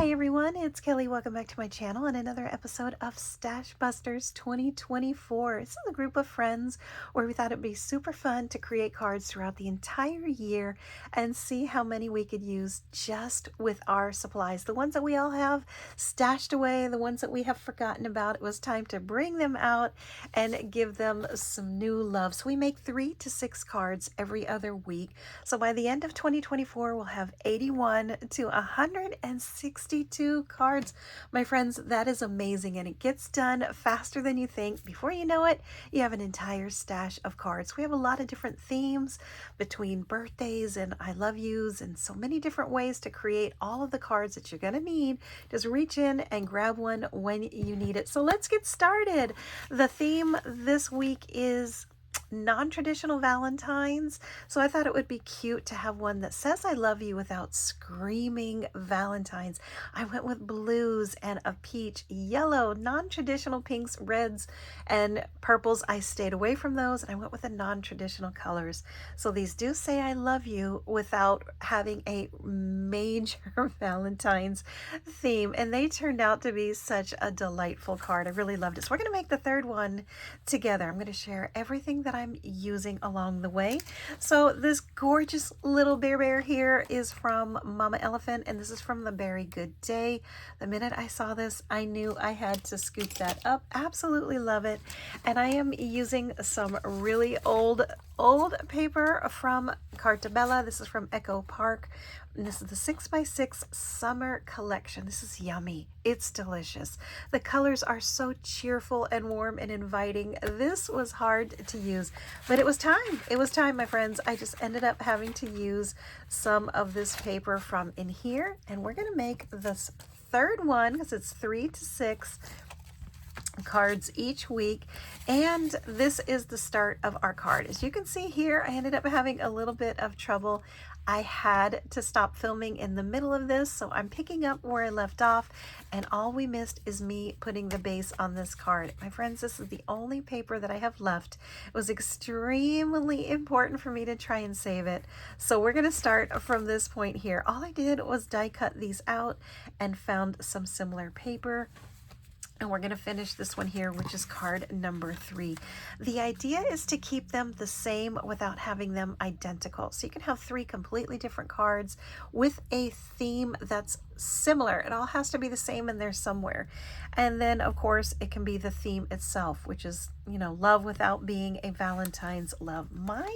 Hi everyone, it's Kelly. Welcome back to my channel and another episode of Stashbusters 2024. This is a group of friends where we thought it'd be super fun to create cards throughout the entire year and see how many we could use just with our supplies. The ones that we all have stashed away, the ones that we have forgotten about. It was time to bring them out and give them some new love. So we make 3 to 6 cards every other week. So by the end of 2024, we'll have 81 to 162 cards. My friends, that is amazing, and it gets done faster than you think. Before you know it, you have an entire stash of cards. We have a lot of different themes between birthdays and I love yous and so many different ways to create all of the cards that you're going to need. Just reach in and grab one when you need it. So let's get started. The theme this week is non-traditional Valentines. So I thought it would be cute to have one that says I love you without screaming Valentines. I went with blues and a peach, yellow, non-traditional pinks, reds, and purples. I stayed away from those and I went with the non-traditional colors. So these do say I love you without having a major Valentine's theme, and they turned out to be such a delightful card. I really loved it. So we're going to make the third one together. I'm going to share everything that I'm using along the way. So this gorgeous little bear here is from Mama Elephant, and this is from the Berry Good Day. The minute I saw this, I knew I had to scoop that up. Absolutely love it. And I am using some really old paper from Cartabella. This is from Echo Park. And this is the 6x6 Summer Collection. This is yummy. It's delicious. The colors are so cheerful and warm and inviting. This was hard to use, but it was time. It was time, my friends. I just ended up having to use some of this paper from in here, and we're going to make this third one because it's 3 to 6 cards each week, and this is the start of our card. As you can see here, I ended up having a little bit of trouble. I had to stop filming in the middle of this, so I'm picking up where I left off, and all we missed is me putting the base on this card. My friends, this is the only paper that I have left. It was extremely important for me to try and save it, so we're going to start from this point here. All I did was die cut these out and found some similar paper. And we're going to finish this one here, which is card number 3. The idea is to keep them the same without having them identical. So you can have 3 completely different cards with a theme that's similar. It all has to be the same in there somewhere. And then, of course, it can be the theme itself, which is, you know, love without being a Valentine's love. Mine,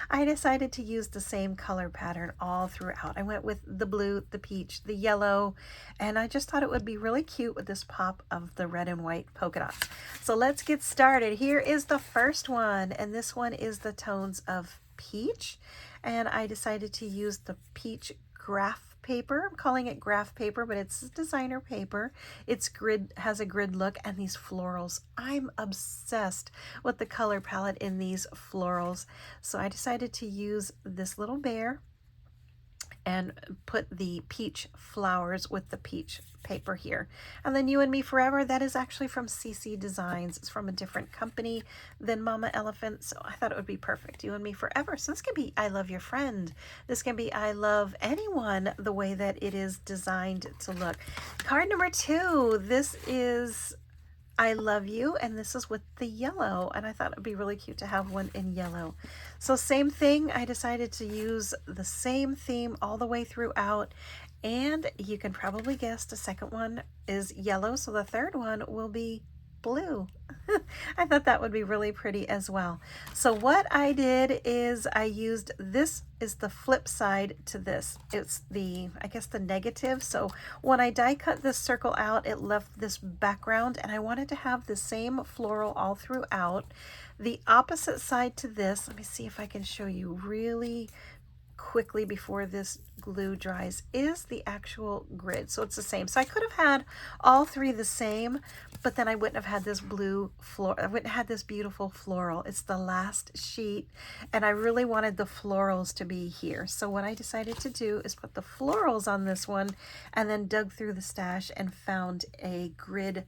I decided to use the same color pattern all throughout. I went with the blue, the peach, the yellow, and I just thought it would be really cute with this pop of the red and white polka dots. So let's get started. Here is the first one, and this one is the tones of peach, and I decided to use the peach graph paper. I'm calling it graph paper, but it's designer paper. It's has a grid look, and these florals. I'm obsessed with the color palette in these florals. So I decided to use this little bear and put the peach flowers with the peach paper here. And then You and Me Forever, that is actually from CC Designs. It's from a different company than Mama Elephant, so I thought it would be perfect. You and Me Forever. So this can be I Love Your Friend. This can be I Love Anyone, the way that it is designed to look. Card number 2, this is I Love You, and this is with the yellow, and I thought it would be really cute to have one in yellow. So same thing, I decided to use the same theme all the way throughout, and you can probably guess the second one is yellow, so the third one will be blue. I thought that would be really pretty as well. So what I did is I used, this is the flip side to this. It's the, I guess, the negative. So when I die cut this circle out, it left this background, and I wanted to have the same floral all throughout. The opposite side to this, let me see if I can show you really quickly before this glue dries, is the actual grid. So it's the same. So I could have had all 3 the same, but then I wouldn't have had this blue floral. I wouldn't have had this beautiful floral. It's the last sheet, and I really wanted the florals to be here. So what I decided to do is put the florals on this one, and then dug through the stash and found a grid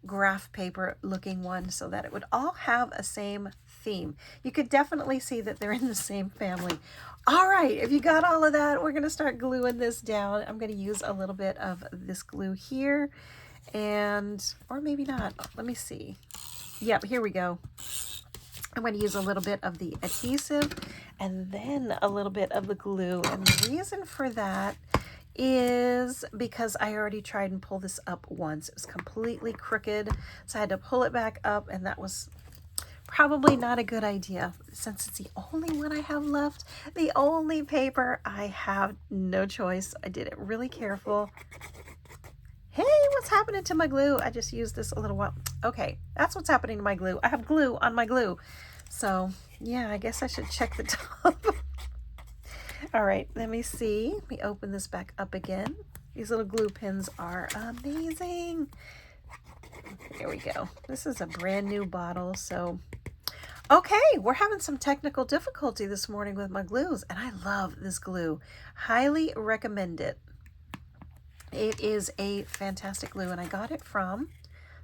graph paper looking one so that it would all have a same theme. You could definitely see that they're in the same family. All right, if you got all of that, we're going to start gluing this down. I'm going to use a little bit of this glue here, and, or maybe not. Let me see. Yep, here we go. I'm going to use a little bit of the adhesive and then a little bit of the glue. And the reason for that is because I already tried and pulled this up once. It was completely crooked, so I had to pull it back up, and that was probably not a good idea. Since it's the only one I have left, the only paper, I have no choice. I did it really careful. Hey, what's happening to my glue? I just used this a little while. Okay, that's what's happening to my glue. I have glue on my glue. So yeah, I guess I should check the top. All right, let me see. Let me open this back up again. These little glue pins are amazing. There we go. This is a brand new bottle, so okay, we're having some technical difficulty this morning with my glues, and I love this glue. Highly recommend it. It is a fantastic glue, and I got it from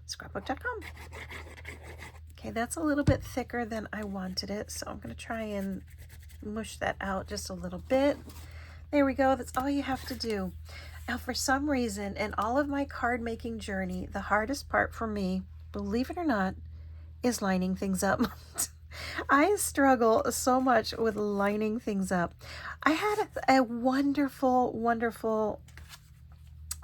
scrapbook.com. Okay, that's a little bit thicker than I wanted it, so I'm going to try and mush that out just a little bit. There we go. That's all you have to do. Now, for some reason, in all of my card making journey, the hardest part for me, believe it or not, is lining things up. I struggle so much with lining things up. I had a wonderful, wonderful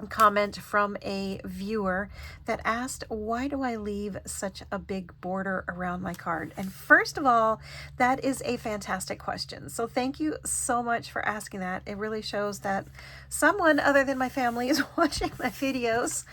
comment from a viewer that asked, why do I leave such a big border around my card? And first of all, that is a fantastic question. So thank you so much for asking that. It really shows that someone other than my family is watching my videos.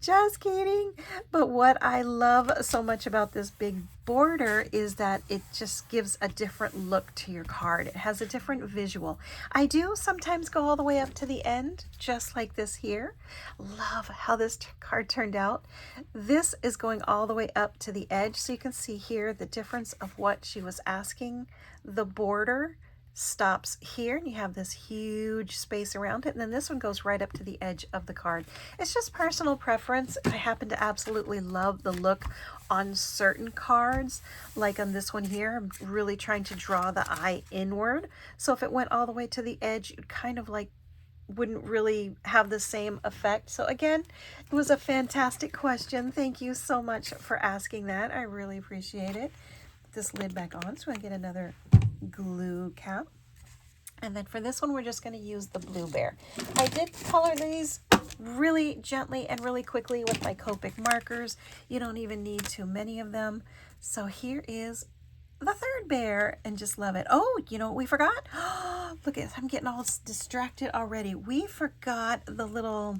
Just kidding. But what I love so much about this big border is that it just gives a different look to your card. It has a different visual. I do sometimes go all the way up to the end, just like this here. Love how this card turned out. This is going all the way up to the edge, so you can see here the difference of what she was asking. The border stops here, and you have this huge space around it, and then this one goes right up to the edge of the card. It's just personal preference. I happen to absolutely love the look on certain cards, like on this one here. I'm really trying to draw the eye inward, so if it went all the way to the edge, it kind of like wouldn't really have the same effect. So again, it was a fantastic question. Thank you so much for asking that. I really appreciate it. Put this lid back on so I get another glue cap. And then for this one, we're just going to use the Blue Bear. I did color these really gently and really quickly with my Copic markers. You don't even need too many of them. So here is the third bear, and just love it. Oh, you know what we forgot? Look at this. I'm getting all distracted already. We forgot the little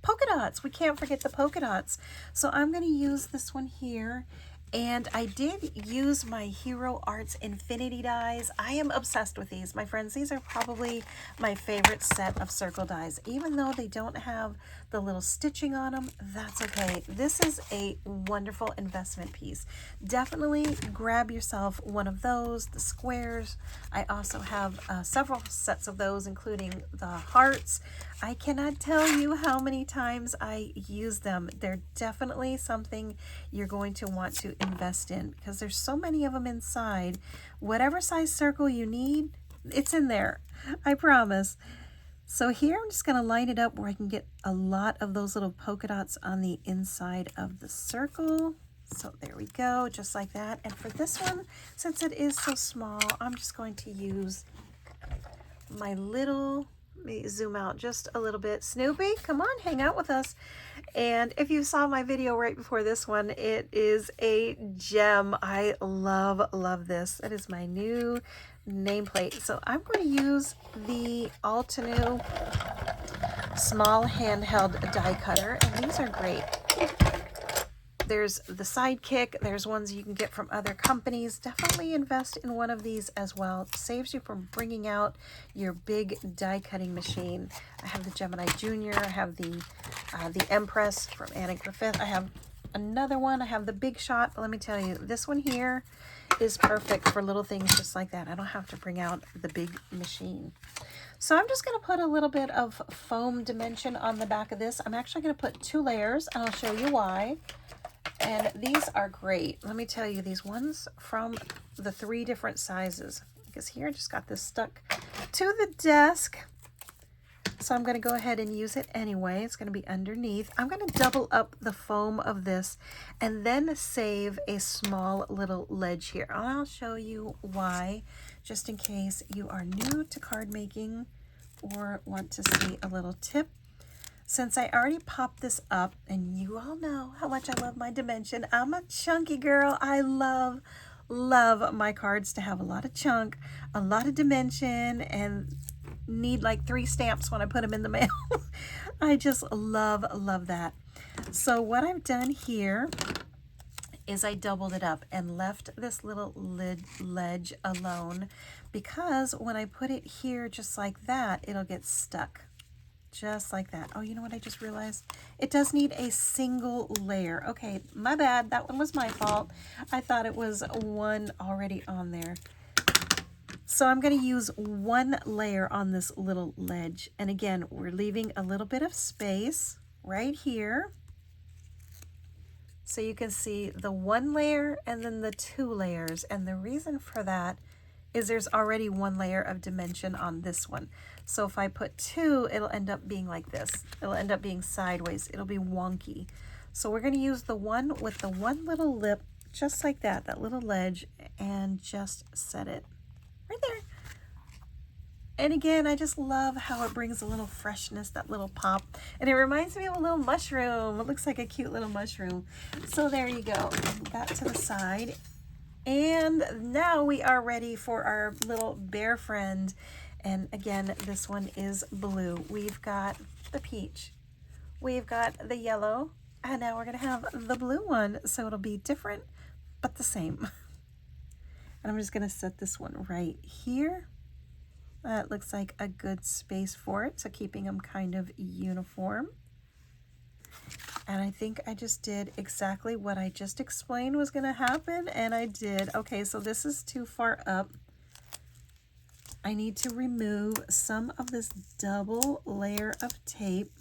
polka dots. We can't forget the polka dots. So I'm going to use this one here. And I did use my Hero Arts Infinity dies. I am obsessed with these, my friends. These are probably my favorite set of circle dies. Even though they don't have the little stitching on them, that's okay. This is a wonderful investment piece. Definitely grab yourself one of those, the squares. I also have several sets of those, including the hearts. I cannot tell you how many times I use them. They're definitely something you're going to want to invest in because there's so many of them inside. Whatever size circle you need, it's in there. I promise. So here I'm just going to line it up where I can get a lot of those little polka dots on the inside of the circle. So there we go, just like that. And for this one, since it is so small, I'm just going to use my little, let me zoom out just a little bit. Snoopy, come on, hang out with us. And if you saw my video right before this one, it is a gem. I love this. That is my new nameplate. So I'm going to use the Altenew small handheld die cutter, and these are great. There's the Sidekick. There's ones you can get from other companies. Definitely invest in one of these as well. It saves you from bringing out your big die cutting machine. I have the Gemini Junior. I have the Empress from Anna Griffith. I have another one. I have the Big Shot. But let me tell you, this one here is perfect for little things just like that. I don't have to bring out the big machine. So I'm just going to put a little bit of foam dimension on the back of this. I'm actually going to put 2 layers, and I'll show you why. And these are great. Let me tell you, these ones from the 3 different sizes. Because here I just got this stuck to the desk. So I'm going to go ahead and use it anyway. It's going to be underneath. I'm going to double up the foam of this and then save a small little ledge here. I'll show you why, just in case you are new to card making or want to see a little tip. Since I already popped this up, and you all know how much I love my dimension. I'm a chunky girl. I love my cards to have a lot of chunk, a lot of dimension, and need like 3 stamps when I put them in the mail. I just love that. So what I've done here is I doubled it up and left this little ledge alone, because when I put it here just like that, it'll get stuck. Just like that. Oh, you know what I just realized? It does need a single layer. Okay, my bad. That one was my fault. I thought it was one already on there. So I'm going to use 1 layer on this little ledge. And again, we're leaving a little bit of space right here. So you can see the 1 layer and then the 2 layers. And the reason for that is there's already 1 layer of dimension on this one. So if I put 2, it'll end up being like this. It'll end up being sideways. It'll be wonky. So we're going to use the one with the 1 little lip, just like that, that little ledge, and just set it right there. And again, I just love how it brings a little freshness, that little pop. And it reminds me of a little mushroom. It looks like a cute little mushroom. So there you go. That to the side. And now we are ready for our little bear friend. And again, this one is blue. We've got the peach, we've got the yellow, and now we're going to have the blue one. So it'll be different, but the same. And I'm just going to set this one right here. That looks like a good space for it. So keeping them kind of uniform. And I think I just did exactly what I just explained was going to happen. And I did. Okay, so this is too far up. I need to remove some of this double layer of tape.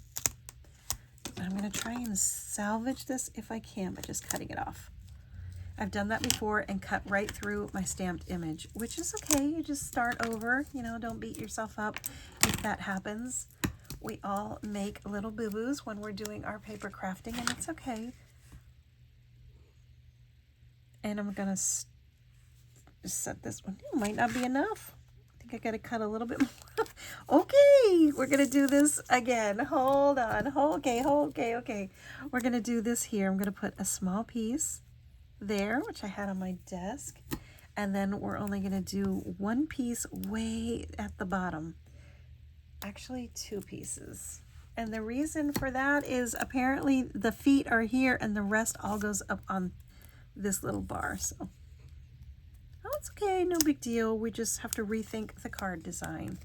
I'm going to try and salvage this if I can by just cutting it off. I've done that before and cut right through my stamped image, which is okay. You just start over, you know, don't beat yourself up if that happens. We all make little boo-boos when we're doing our paper crafting, and it's okay. And I'm going to set this one. It might not be enough. I gotta cut a little bit more. Okay, we're gonna do this again. Hold on. Okay. We're gonna do this here. I'm gonna put a small piece there, which I had on my desk, and then we're only gonna do 1 piece way at the bottom. Actually, 2 pieces. And the reason for that is apparently the feet are here and the rest all goes up on this little bar. So it's okay, no big deal. We just have to rethink the card design.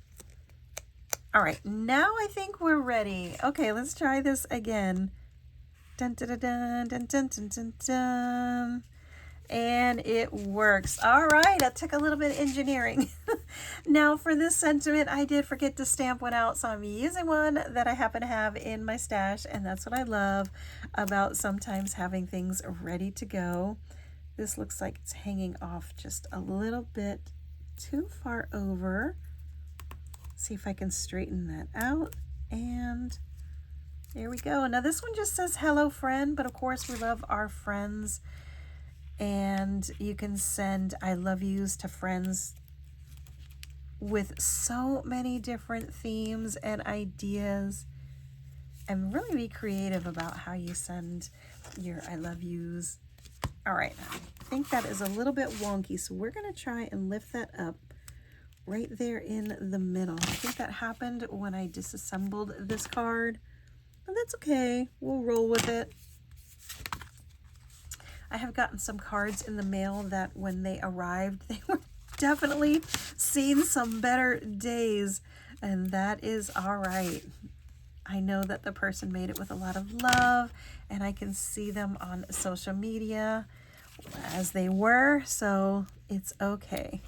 All right, now I think we're ready. Okay, let's try this again. Dun, dun, dun, dun, dun, dun, dun, dun, dun. And it works. All right, that took a little bit of engineering. Now for this sentiment, I did forget to stamp one out, so I'm using one that I happen to have in my stash, and that's what I love about sometimes having things ready to go. This looks like it's hanging off just a little bit too far over. See if I can straighten that out. And there we go. Now this one just says hello friend, but of course we love our friends. And you can send I love yous to friends with so many different themes and ideas. And really be creative about how you send your I love yous. All right, I think that is a little bit wonky, so we're going to try and lift that up right there in the middle. I think that happened when I disassembled this card, but that's okay. We'll roll with it. I have gotten some cards in the mail that when they arrived, they were definitely seen some better days, and that is all right. I know that the person made it with a lot of love, and I can see them on social media as they were, so it's okay.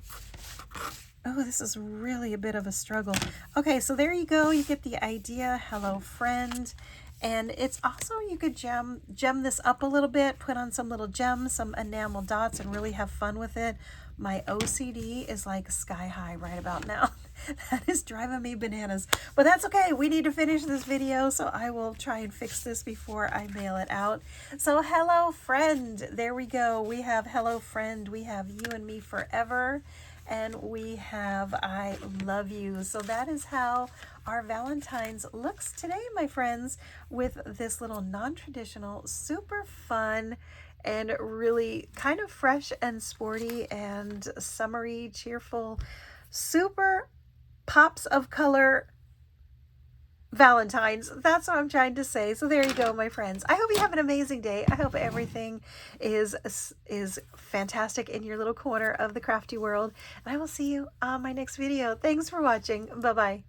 Oh, this is really a bit of a struggle. Okay, so there you go. You get the idea. Hello, friend. And it's also, you could gem this up a little bit, put on some little gems, some enamel dots, and really have fun with it. My OCD is like sky high right about now. That is driving me bananas. But that's okay. We need to finish this video, so I will try and fix this before I mail it out. So hello, friend. There we go. We have hello, friend. We have you and me forever. And we have I love you. So that is how our Valentine's looks today, my friends, with this little non-traditional, super fun, and really kind of fresh and sporty and summery, cheerful, super pops of color Valentine's. That's what I'm trying to say. So there you go, my friends. I hope you have an amazing day. I hope everything is fantastic in your little corner of the crafty world. And I will see you on my next video. Thanks for watching. Bye-bye.